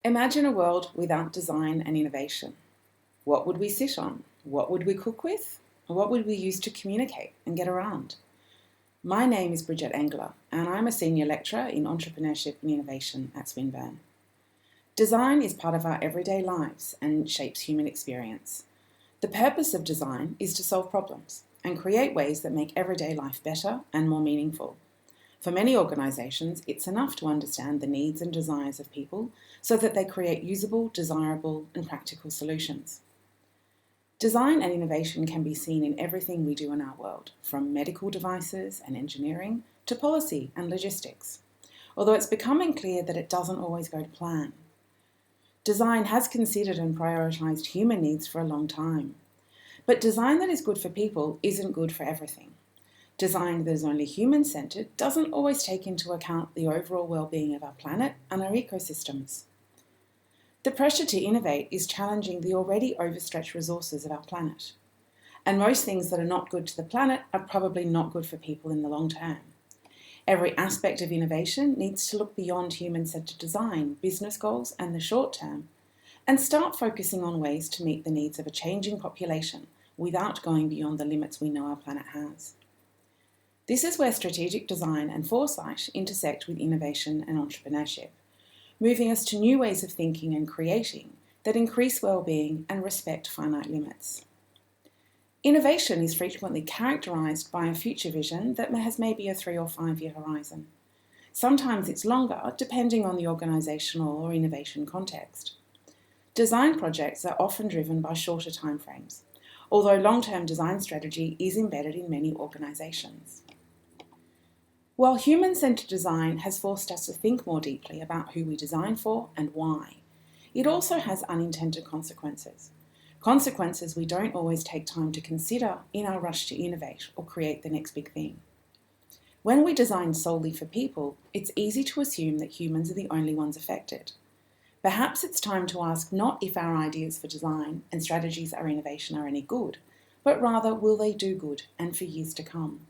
Imagine a world without design and innovation. What would we sit on? What would we cook with? What would we use to communicate and get around? My name is Bridgette Engeler, and I'm a senior lecturer in Entrepreneurship and Innovation at Swinburne. Design is part of our everyday lives and shapes human experience. The purpose of design is to solve problems and create ways that make everyday life better and more meaningful. For many organisations, it's enough to understand the needs and desires of people so that they create usable, desirable and practical solutions. Design and innovation can be seen in everything we do in our world, from medical devices and engineering to policy and logistics, although it's becoming clear that it doesn't always go to plan. Design has considered and prioritised human needs for a long time, but design that is good for people isn't good for everything. Design that is only human-centred doesn't always take into account the overall well-being of our planet and our ecosystems. The pressure to innovate is challenging the already overstretched resources of our planet. And most things that are not good to the planet are probably not good for people in the long term. Every aspect of innovation needs to look beyond human-centred design, business goals and the short term, and start focusing on ways to meet the needs of a changing population without going beyond the limits we know our planet has. This is where strategic design and foresight intersect with innovation and entrepreneurship, moving us to new ways of thinking and creating that increase well-being and respect finite limits. Innovation is frequently characterised by a future vision that has maybe a 3 or 5 year horizon. Sometimes it's longer, depending on the organisational or innovation context. Design projects are often driven by shorter timeframes, although long-term design strategy is embedded in many organisations. While human-centred design has forced us to think more deeply about who we design for and why, it also has unintended consequences. Consequences we don't always take time to consider in our rush to innovate or create the next big thing. When we design solely for people, it's easy to assume that humans are the only ones affected. Perhaps it's time to ask not if our ideas for design and strategies for innovation are any good, but rather will they do good and for years to come.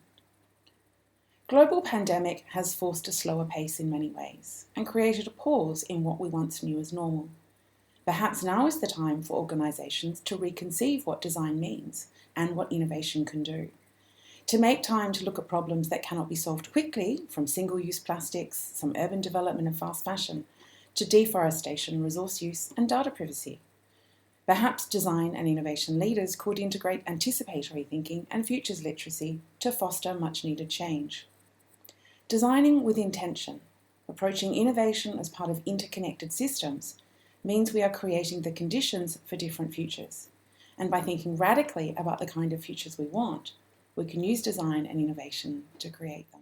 Global pandemic has forced a slower pace in many ways and created a pause in what we once knew as normal. Perhaps now is the time for organisations to reconceive what design means and what innovation can do. To make time to look at problems that cannot be solved quickly, from single-use plastics, some urban development and fast fashion, to deforestation, resource use and data privacy. Perhaps design and innovation leaders could integrate anticipatory thinking and futures literacy to foster much-needed change. Designing with intention, approaching innovation as part of interconnected systems, means we are creating the conditions for different futures. And by thinking radically about the kind of futures we want, we can use design and innovation to create them.